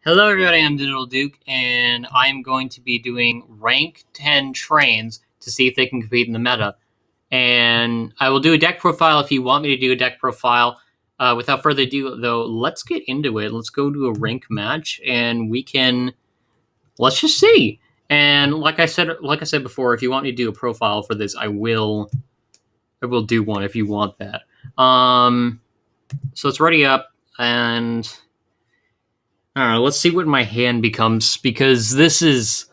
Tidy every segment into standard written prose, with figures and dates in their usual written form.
Hello everybody, I'm Digital Duke, and I'm going to be doing rank 10 trains to see if they can compete in the meta. And I will do a deck profile if you want me to do a deck profile. Without further ado, though, let's get into it. Let's go to a rank match, and let's just see. And like I said before, if you want me to do a profile for this, I will do one if you want that. So it's ready up, and I don't know, let's see what my hand becomes, because this is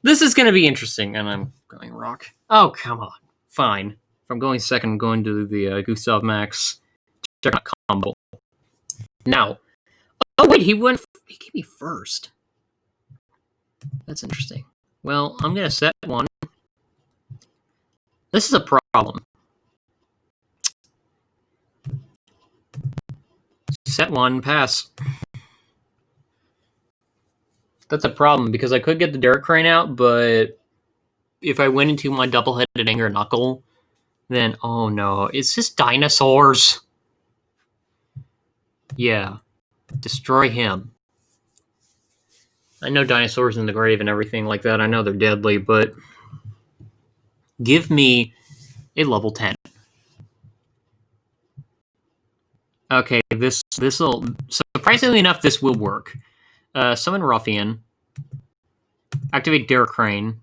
going to be interesting. And I'm going rock. Oh, come on. Fine. If I'm going second, I'm going to the Gustav Max Juggernaut combo. Now. Oh, wait, he gave me first. That's interesting. Well, I'm going to set one. This is a problem. Set one, pass. That's a problem, because I could get the Derek Crane out, but if I went into my double-headed Anger Knuckle, then, oh no, it's just dinosaurs. Yeah. Destroy him. I know dinosaurs in the grave and everything like that. I know they're deadly, but give me a level 10. Okay, this'll, surprisingly enough, this will work. Summon Ruffian. Activate Derek Crane.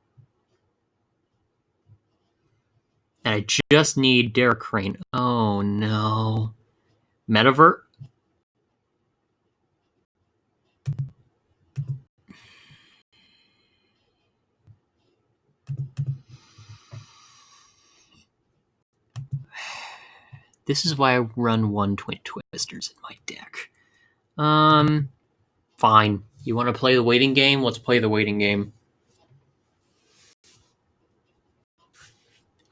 And I just need Derek Crane. Oh no. Metavert? This is why I run one Twin Twisters in my deck. Fine. You want to play the waiting game? Let's play the waiting game.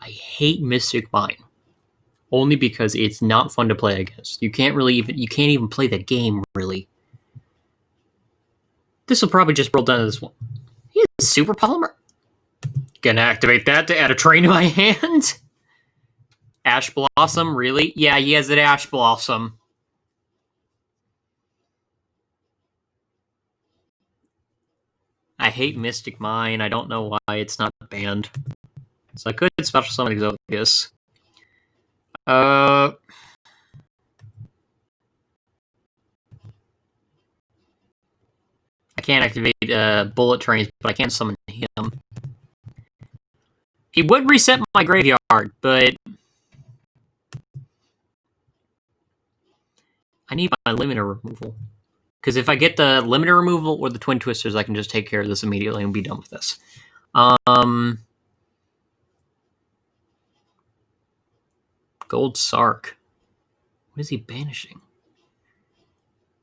I hate Mystic Mine. Only because it's not fun to play against. You can't even play the game, really. This will probably just roll down to this one. He has Super Polymer. Gonna activate that to add a train to my hand. Ash Blossom, really? Yeah, he has an Ash Blossom. I hate Mystic Mine. I don't know why it's not banned. So I could special summon Exodius. I can't activate Bullet Trains, but I can summon him. He would reset my graveyard, but I need my limiter removal. Because if I get the limiter removal or the Twin Twisters, I can just take care of this immediately and be done with this. Gold Sark. What is he banishing?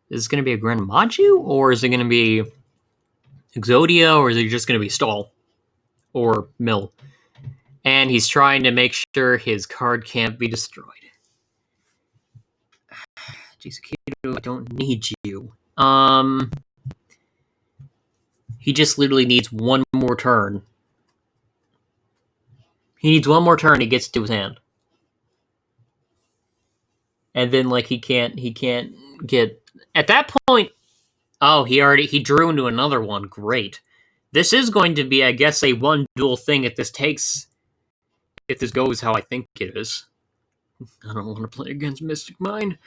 Is this going to be a Grand Maju, or is it going to be Exodia, or is it just going to be Stall? Or Mill? And he's trying to make sure his card can't be destroyed. Jeez, Kido, I don't need you. He just literally needs one more turn. He needs one more turn, he gets to his hand. And then, like, he can't get... At that point... Oh, he drew into another one. Great. This is going to be, I guess, a one-duel thing if this goes how I think it is. I don't want to play against Mystic Mine.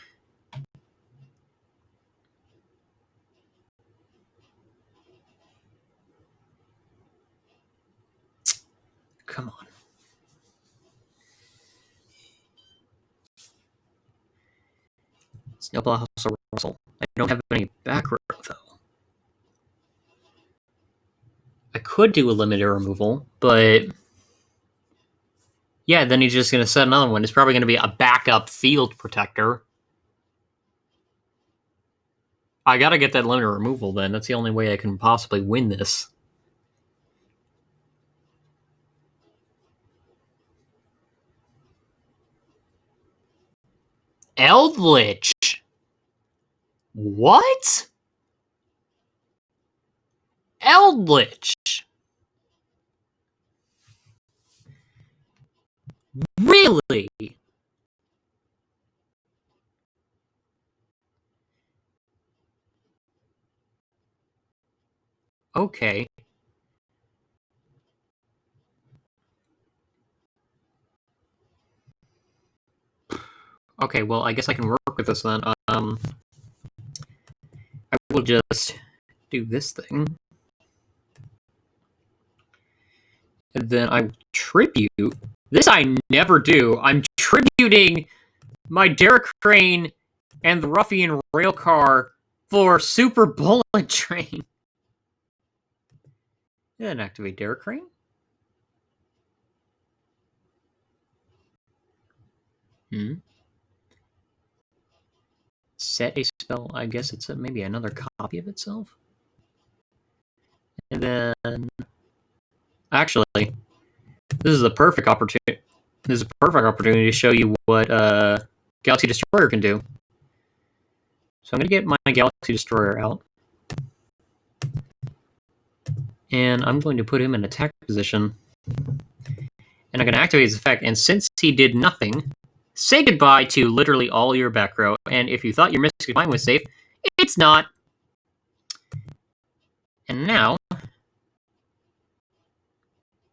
Come on. Snowball House of Russell. I don't have any back row, though. I could do a limiter removal, but... Yeah, then he's just going to set another one. It's probably going to be a backup Field Protector. I gotta get that limiter removal, then. That's the only way I can possibly win this. Eldlich! What? Eldlich! Really? Okay. Okay, well, I guess I can work with this then. I will just do this thing. And then I tribute. This I never do. I'm tributing my Derek Crane and the Ruffian Railcar for Super Bullet Train. Then activate Derek Crane. Set a spell. I guess it's maybe another copy of itself. And then, actually, this is a perfect opportunity. This is a perfect opportunity to show you what Galaxy Destroyer can do. So I'm going to get my Galaxy Destroyer out. And I'm going to put him in attack position. And I'm going to activate his effect. And since he did nothing, say goodbye to literally all your back row. And if you thought your Mystic Mine was safe, it's not. And now,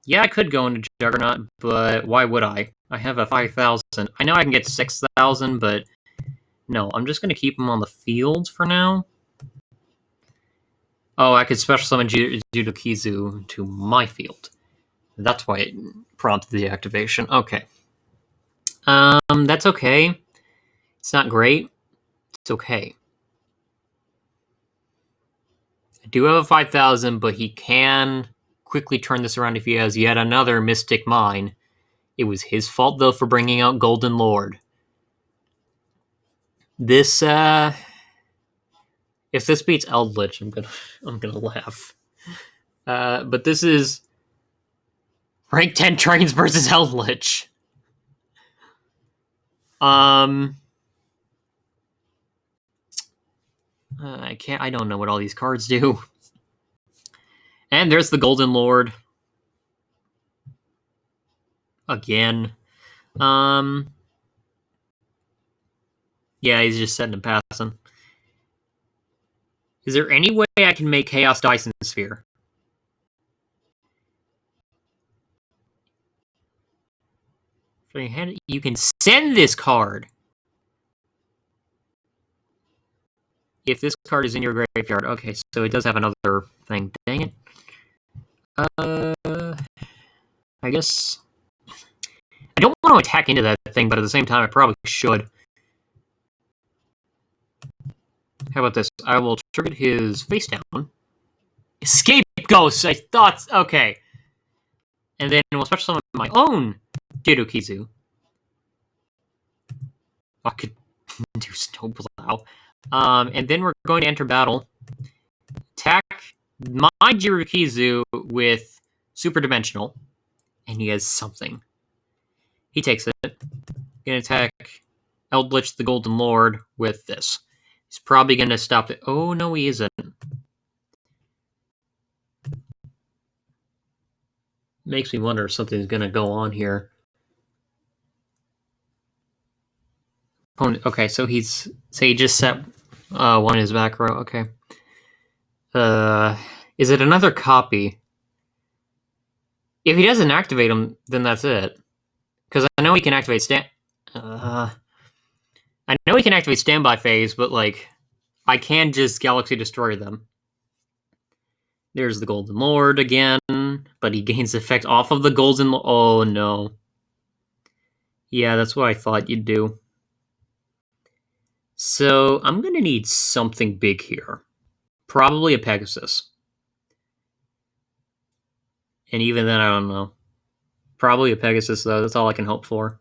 yeah, I could go into Juggernaut, but why would I? I have a 5,000. I know I can get 6,000, but no, I'm just going to keep him on the field for now. Oh, I could special summon Judokizu to my field. That's why it prompted the activation. Okay. That's okay. It's not great. It's okay. I do have a 5,000, but he can quickly turn this around if he has yet another Mystic Mine. It was his fault, though, for bringing out Golden Lord. This, if this beats Eldlich, I'm gonna laugh. But this is rank 10 trains versus Eldlich. I don't know what all these cards do. And there's the Golden Lord. Again. Yeah, he's just setting and passing. Is there any way I can make Chaos Dyson Sphere? You can send this card. If this card is in your graveyard. Okay, so it does have another thing. Dang it. I guess I don't want to attack into that thing, but at the same time, I probably should. How about this? I will trigger his face down. Escape Ghost! I thought... Okay. And then we'll special summon my own Jidokizu. I could do Snowplow. And then we're going to enter battle. Attack my Jirokizu with Super Dimensional. And he has something. He takes it. Gonna attack Eldlich the Golden Lord with this. He's probably gonna stop it. Oh, no, he isn't. Makes me wonder if something's gonna go on here. Okay, so he just set one in his back row. Okay. Is it another copy? If he doesn't activate them, then that's it. Because I know he can activate I know he can activate standby phase, but like, I can just Galaxy Destroy them. There's the Golden Lord again, but he gains effect off of the Golden Lord. Oh no. Yeah, that's what I thought you'd do. So I'm gonna need something big here. Probably a Pegasus. And even then, I don't know. Probably a Pegasus, though. That's all I can hope for.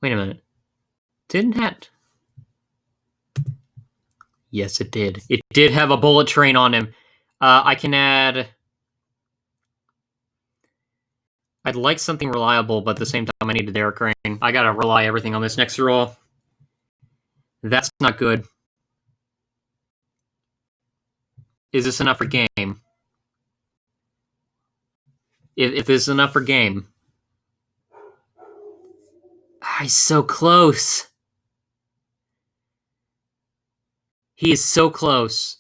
Wait a minute. Didn't that... Yes, it did. It did have a bullet train on him. I can add... I'd like something reliable, but at the same time, I need a Derek Crane. I gotta rely everything on this next roll. That's not good. Is this enough for game? If this is enough for game... he's so close. He is so close.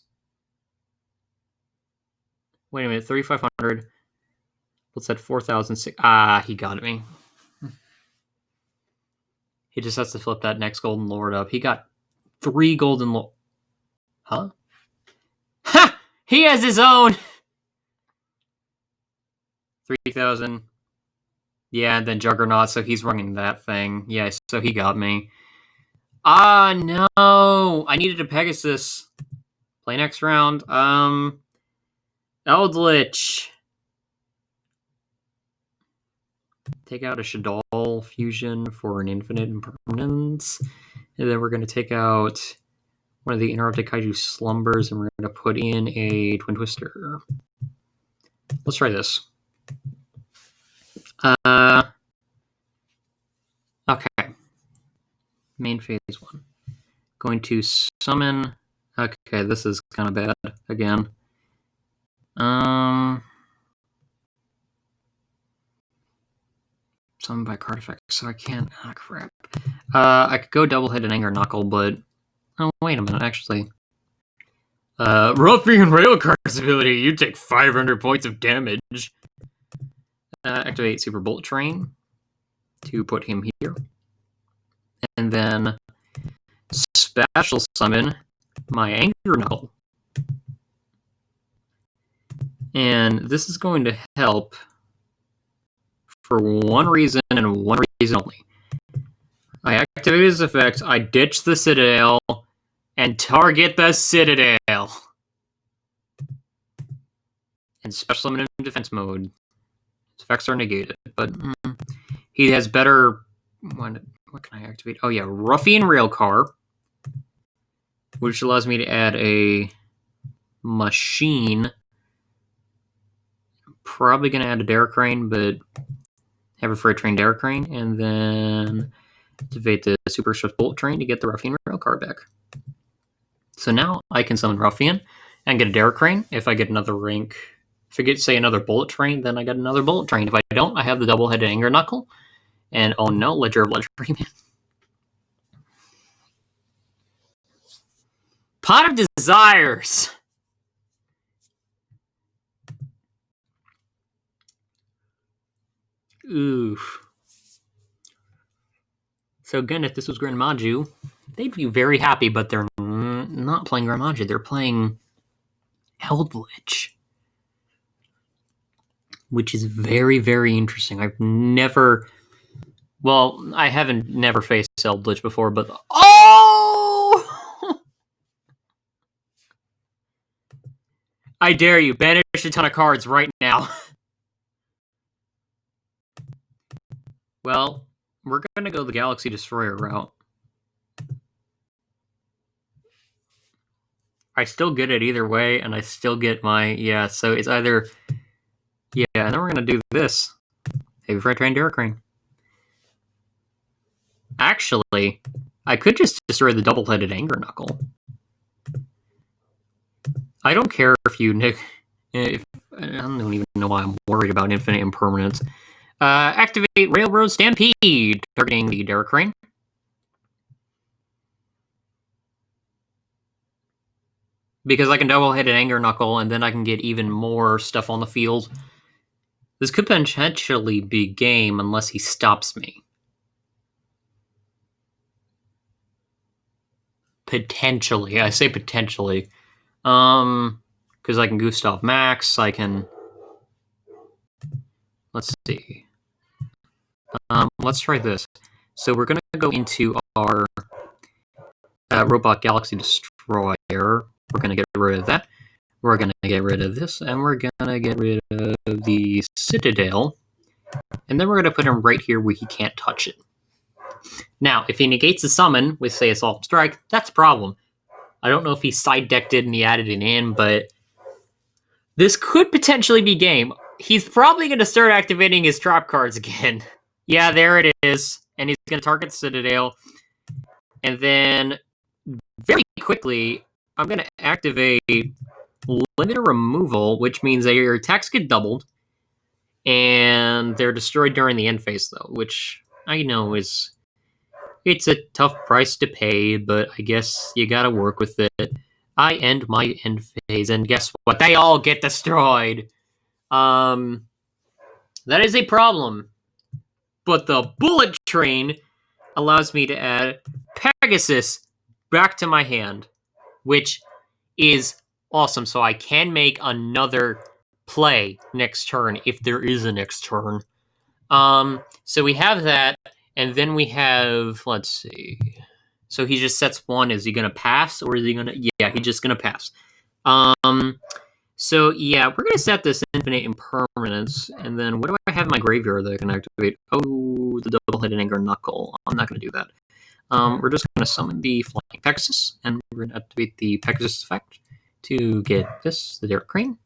Wait a minute, 3,500. What's that? 4,006. He got me. He just has to flip that next Golden Lord up. He got 3 Golden Lord. Huh? Ha! He has his own! 3,000. Yeah, and then Juggernaut, so he's running that thing. Yeah, so he got me. No! I needed a Pegasus. Play next round. Eldlich. Take out a Shaddoll Fusion for an infinite impermanence. And then we're going to take out one of the Interrupted Kaiju Slumbers, and we're going to put in a Twin Twister. Let's try this. Okay. Main phase 1. Going to summon... Okay, this is kind of bad again. Summon by card effect, so I can't... crap. I could go double-headed Anger Knuckle, but... Oh, wait a minute, actually. Ruffian Railcar's ability, you take 500 points of damage. Activate Super Bullet Train to put him here. And then special summon my Anger Knuckle. And this is going to help for one reason and one reason only. I activate his effect, I ditch the Citadel, and target the Citadel. And special summon him in defense mode. His effects are negated, but he has better... What can I activate? Oh yeah, Ruffian Railcar, which allows me to add a machine. Probably going to add a Derrick Crane, but have a Freight Train Derrick Crane, and then activate the Super Swift Bullet Train to get the Ruffian Railcar back. So now I can summon Ruffian and get a Derrick Crane. If I get another rank, if I get, say, another Bullet Train, then I get another Bullet Train. If I don't, I have the double-headed Anger Knuckle. And oh no, Ledger of Legendary Man. Pot of Desires! Oof. So again, if this was Grand Maju, they'd be very happy, but they're not playing Grand Maju. They're playing Eldlich, which is very, very interesting. I've never... Well, I haven't never faced Eldlich before, but... Oh! I dare you, banish a ton of cards right now. Well, we're going to go the Galaxy Destroyer route. I still get it either way, and I still get my... Yeah, so it's either... Yeah, and then we're going to do this. Heavy Freight Train Derrick Crane. Actually, I could just destroy the double-headed Anger Knuckle. I don't care if you nick... I don't even know why I'm worried about infinite impermanence. Activate Railroad Stampede, targeting the Derrick Crane. Because I can double-headed Anger Knuckle, and then I can get even more stuff on the field. This could potentially be game unless he stops me. Potentially. I say potentially. Because I can Gustav Max, I can... Let's see. Let's try this. So we're going to go into our Robot Galaxy Destroyer. We're going to get rid of that. We're going to get rid of this, and we're going to get rid of the Citadel. And then we're going to put him right here where he can't touch it. Now, if he negates the summon with, say, Assault Strike, that's a problem. I don't know if he side-decked it and he added it in, but this could potentially be game. He's probably going to start activating his trap cards again. Yeah, there it is. And he's going to target the Citadel. And then, very quickly, I'm going to activate Limiter Removal, which means that your attacks get doubled. And they're destroyed during the end phase, though, which I know is... It's a tough price to pay, but I guess you gotta work with it. I end my end phase, and guess what? They all get destroyed. That is a problem. But the bullet train allows me to add Pegasus back to my hand, which is awesome. So I can make another play next turn if there is a next turn. So we have that, and then we have, let's see. So he just sets one. Is he gonna pass, or is he gonna? Yeah, he's just gonna pass. So yeah, we're gonna set this infinite impermanence, and then what do I have in my graveyard that I can activate? Oh, the double-headed anger knuckle. I'm not gonna do that. We're just gonna summon the flying Pegasus, and we're gonna activate the Pegasus effect to get this, the Derek Crane.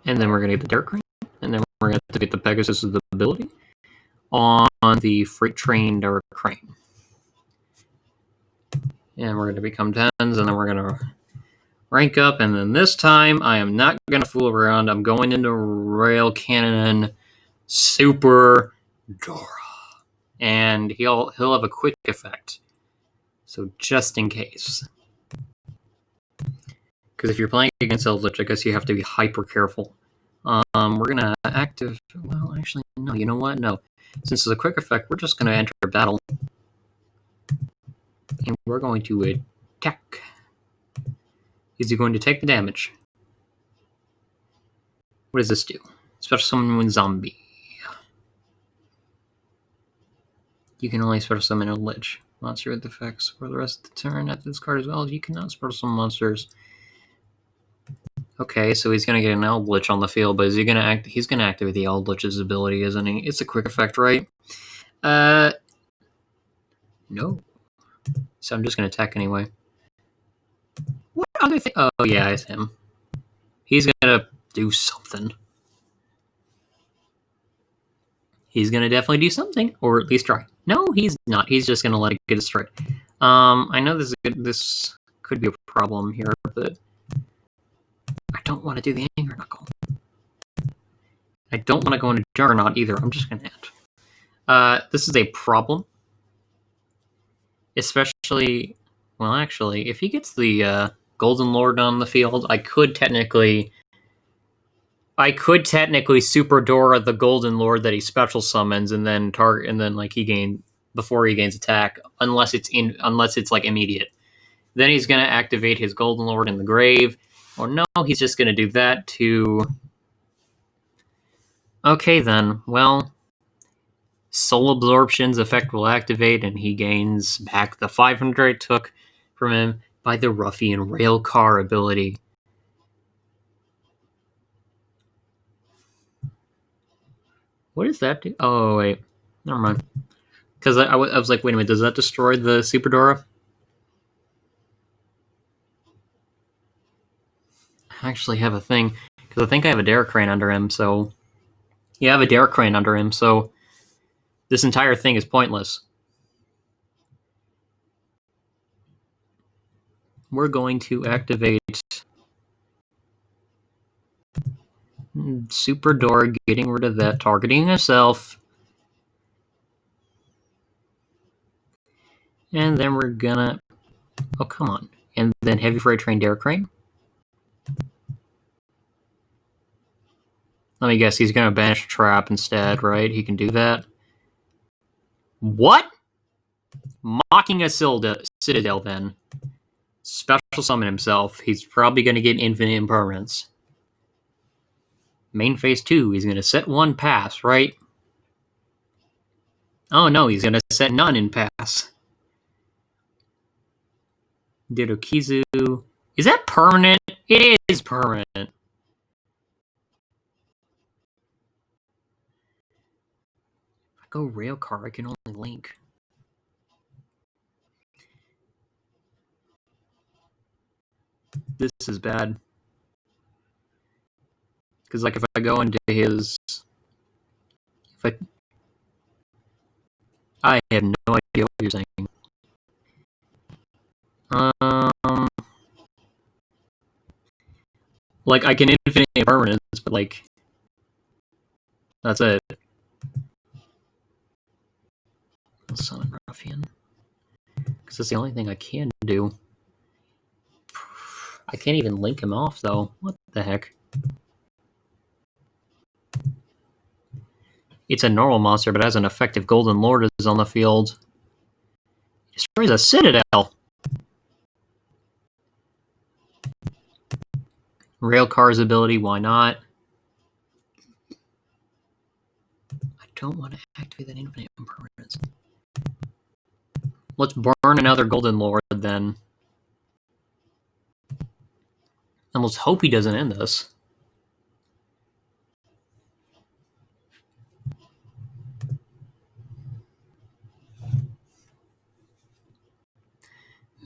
And then we're gonna get the Derek Crane, and then we're gonna activate the Pegasus' ability on the freight train Derek Crane. And we're gonna become 10s, and then we're gonna rank up, and then this time I am not gonna fool around. I'm going into Rail Cannon Super Dora. And he'll have a quick effect. So just in case. Because if you're playing against Eldlich, I guess you have to be hyper careful. We're gonna active. Well, actually, no. You know what? No. Since it's a quick effect, we're just gonna enter battle, and we're going to attack. Is he going to take the damage? What does this do? Special summon when zombie. You can only special summon a lich monster with effects for the rest of the turn. After this card as well, you cannot special summon monsters. Okay, so he's gonna get an Eldlich on the field, but is he gonna act? He's gonna activate the Eldlich's ability, isn't he? It's a quick effect, right? No. So I'm just gonna attack anyway. What other thing? Oh yeah, it's him. He's gonna do something. He's gonna definitely do something, or at least try. No, he's not. He's just gonna let it get destroyed. I know this could be a problem here, but I don't want to do the anger knuckle. I don't want to go into Juggernaut either. I'm just gonna add. This is a problem, especially. Well, actually, if he gets the Golden Lord on the field, I could technically Super Dora the Golden Lord that he special summons, and then target, and then like he gains attack, unless it's like immediate. Then he's gonna activate his Golden Lord in the grave. Or no, he's just gonna do that to. Okay then, well, Soul Absorption's effect will activate, and he gains back the 500 I took from him by the Ruffian Railcar ability. What does that do? Oh, wait. Never mind. Because I was like, wait a minute, does that destroy the Super Dora? I actually have a thing. Because I think I have a Derek Crane under him, so. Yeah, I have a Derek Crane under him, so. This entire thing is pointless. We're going to activate Super Dora, getting rid of that, targeting himself. And then we're gonna. Oh, come on. And then Heavy Freight Train Derek Crane. Let me guess, he's gonna banish a trap instead, right? He can do that. What? Mocking a Citadel, then. Special summon himself. He's probably gonna get infinite impermanence. Main phase 2, he's gonna set one pass, right? Oh no, he's gonna set none in pass. Didokizu. Is that permanent? It is permanent. If I go Railcar, I can only link. This is bad. Because, like, if I go into his. I have no idea what you're saying. Like, I can infinite impermanence, but, like. That's it. Summon Ruffian. Because that's the only thing I can do. I can't even link him off, though. What the heck? It's a normal monster, but has an effective Golden Lord is on the field. Destroys a Citadel. Railcar's ability, why not? I don't want to activate that infinite impermanence. Let's burn another Golden Lord, then. And let's hope he doesn't end this.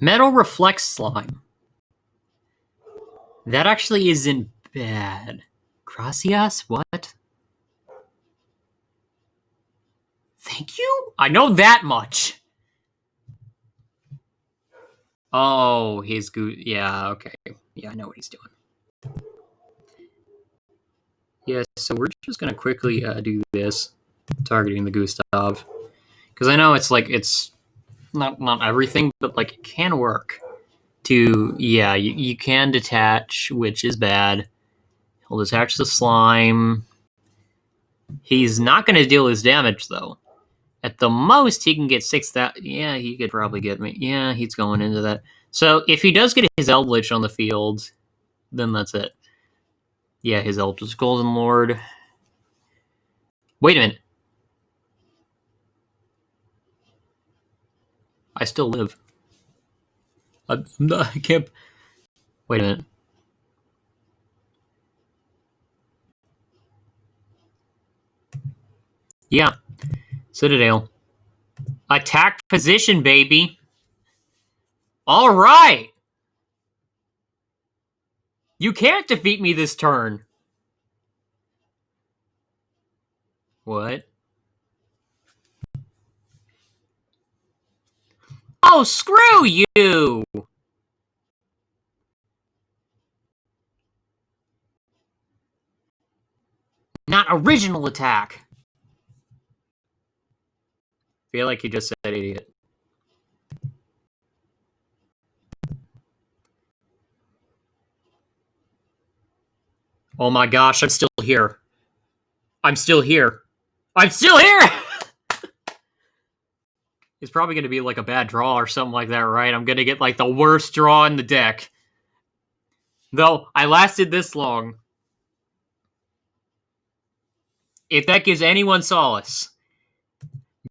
Metal Reflex Slime. That actually isn't bad. Gracias? What? Thank you? I know that much. Oh, he's good. Yeah, okay. Yeah, I know what he's doing. Yeah, so we're just going to quickly do this, targeting the Gustav. Because I know it's like, it's not everything, but like it can work. Yeah, you can detach, which is bad. He'll detach the slime. He's not going to deal his damage, though. At the most, he can get 6,000. Yeah, he could probably get me. Yeah, he's going into that. So if he does get his Eldlich on the field, then that's it. Yeah, his Eldlich Golden Lord. Wait a minute. I still live. I can't. Wait a minute. Yeah. Citadel. Attack position, baby. All right. You can't defeat me this turn. What? Oh, screw you! Not original attack. Feel like you just said idiot. Oh my gosh, I'm still here. I'm still here. I'm still here! It's probably going to be like a bad draw or something like that, right? I'm going to get like the worst draw in the deck. Though, I lasted this long. If that gives anyone solace.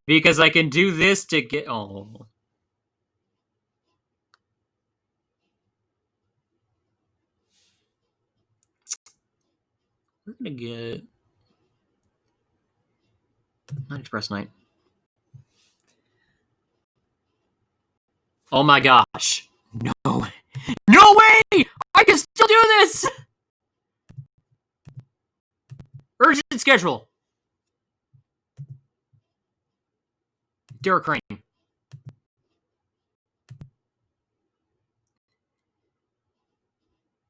Because I can do this to get... Oh. We're going to get... Not Express Knight. Oh my gosh. No. No way! I can still do this! Urgent schedule. Derek Crane.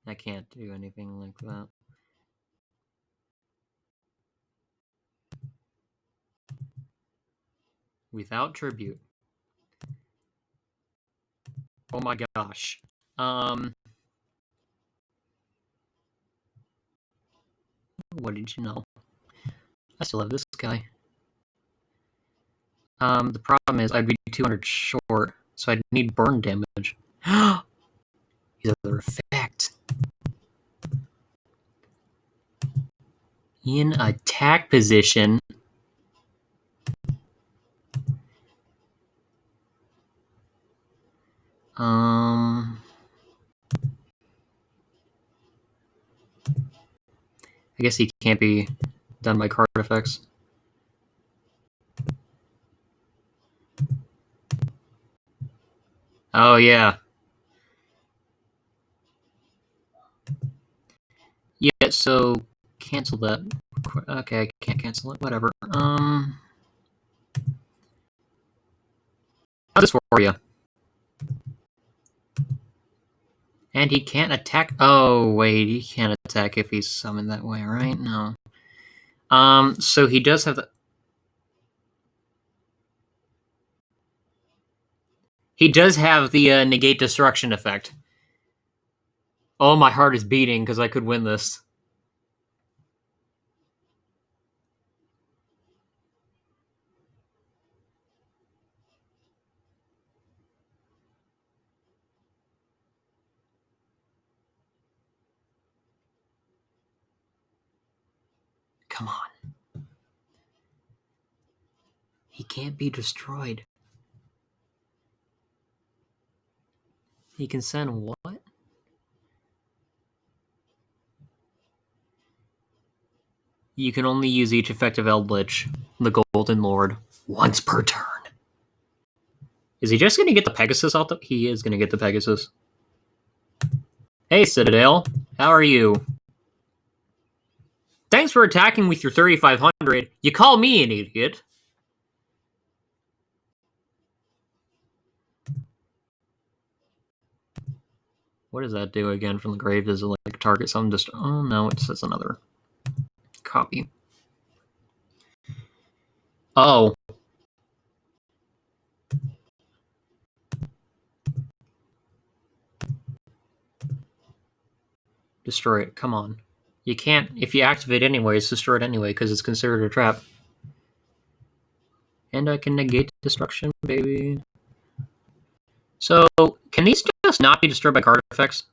I can't do anything like that. Without tribute. Oh my gosh. What did you know? I still have this guy. The problem is I'd be 200 short, so I'd need burn damage. He's other effect. In attack position. I guess he can't be done by card effects. Oh, yeah. Yeah, so cancel that. Okay, I can't cancel it. Whatever. How's this for you? And he can't attack. Oh, wait, he can't attack if he's summoned that way, right? No. So he does have the... He does have the negate destruction effect. Oh, my heart is beating because I could win this. Come on. He can't be destroyed. He can send what? You can only use each effective Eldlich, the Golden Lord, once per turn. Is he just going to get the Pegasus out? He is going to get the Pegasus. Hey, Citadel. How are you? Thanks for attacking with your 3500. You call me an idiot. What does that do again from the grave? Does it like target some? Just oh no, it says another copy. Oh. Destroy it. Come on. You can't. If you activate anyway, it's destroyed anyway because it's considered a trap. And I can negate destruction, baby. So, can these just not be destroyed by card effects?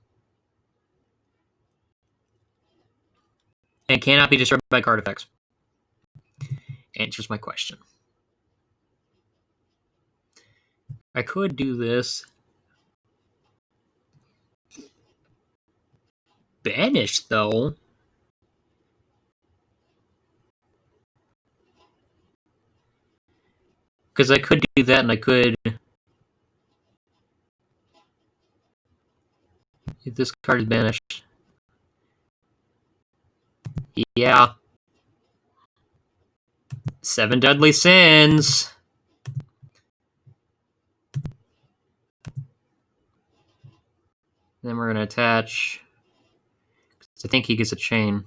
And cannot be destroyed by card effects? Answers my question. I could do this. Banish, though. Because I could do that and I could... If this card is banished. Yeah. 7 deadly sins. Then we're going to attach... I think he gets a chain.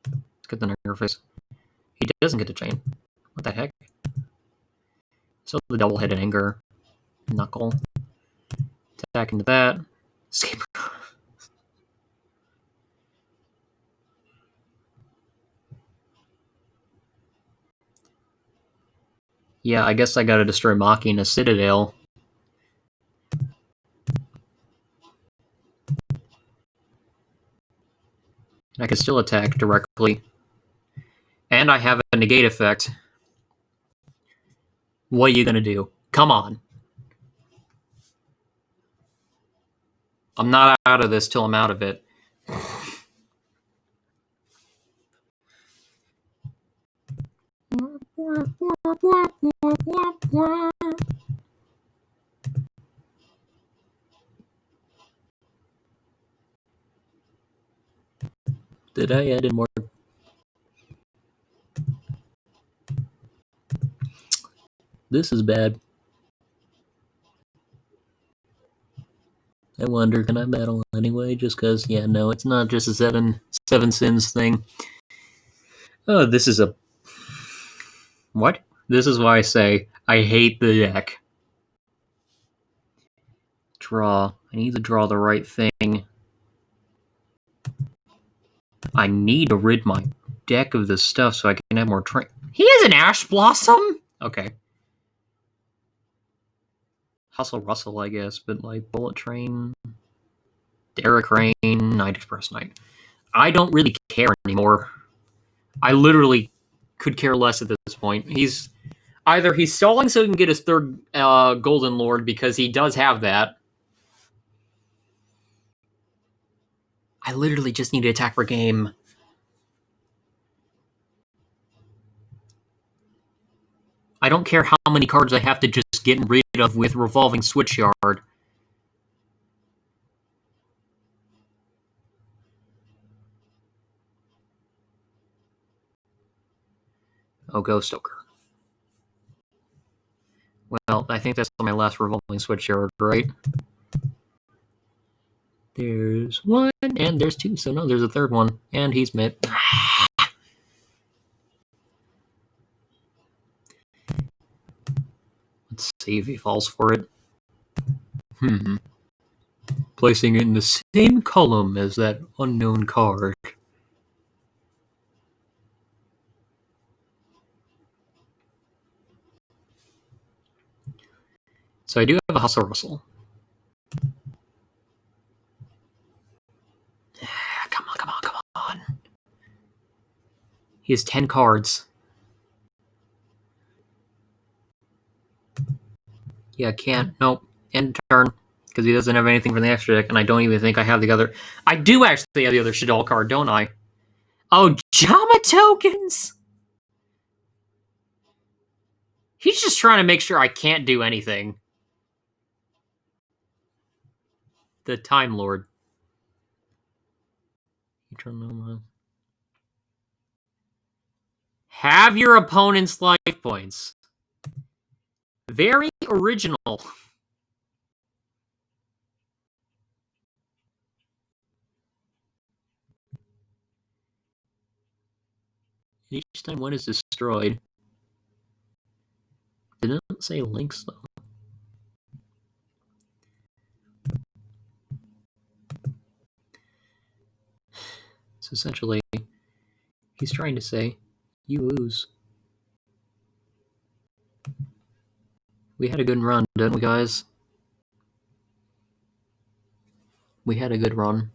Let's get the interface. He doesn't get a chain. What the heck? So the double-headed anger. Knuckle. Attack into that. Escape. Yeah, I guess I gotta destroy Mocking a Citadel. And I can still attack directly. And I have a negate effect. What are you gonna do? Come on. I'm not out of this till I'm out of it. Did I add in more? This is bad. I wonder, can I battle anyway? Just because, yeah, no, it's not just a seven sins thing. Oh, this is a... What? This is why I say I hate the deck. Draw. I need to draw the right thing. I need to rid my deck of this stuff so I can have more train. He has an Ash Blossom? Okay. Hustle Russell, I guess, but like Bullet Train, Derek Rain, Night Express Knight. I don't really care anymore. I literally could care less at this point. He's stalling so he can get his third Golden Lord because he does have that. I literally just need to attack for game. I don't care how many cards I have to just get rid of with Revolving Switchyard. Oh, go Stoker. Well, I think that's my last Revolving Switchyard, right? There's one, and there's two, so no, there's a third one. And he's mid. Let's see if he falls for it. Placing it in the same column as that unknown card. So I do have a Hustle Rustle. Come on, come on, come on. He has 10 cards. Yeah, can't. Nope. End turn. Because he doesn't have anything from the extra deck, and I don't even think I have the other. I do actually have the other Shaddoll card, don't I? Oh, Jama tokens! He's just trying to make sure I can't do anything. The Time Lord. Have your opponent's life points. Very original. Each time one is destroyed. Didn't say links, though. So essentially, he's trying to say, you lose. We had a good run, didn't we, guys? We had a good run.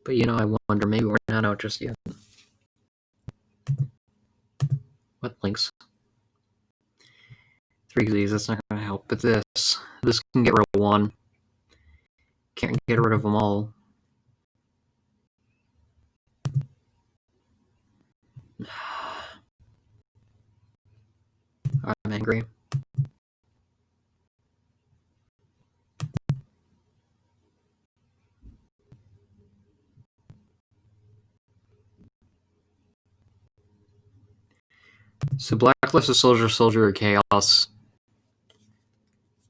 But, I wonder, maybe we're not out just yet. What links? 3 of these, that's not going to help. But this can get rid of 1. Can't get rid of them all. I'm angry. So Blacklist is Soldier or Chaos.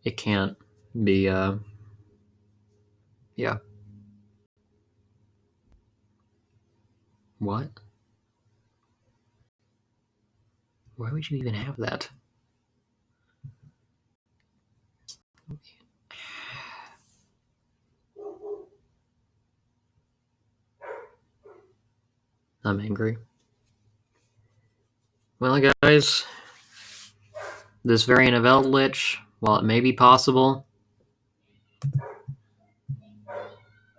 It can't be, yeah. What? Why would you even have that? I'm angry. Well, guys, this variant of Eldlich, while it may be possible,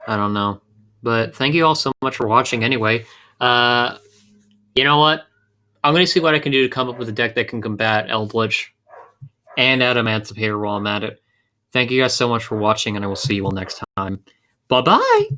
I don't know. But thank you all so much for watching anyway. You know what? I'm going to see what I can do to come up with a deck that can combat Eldlich and add Emancipator while I'm at it. Thank you guys so much for watching, and I will see you all next time. Bye-bye!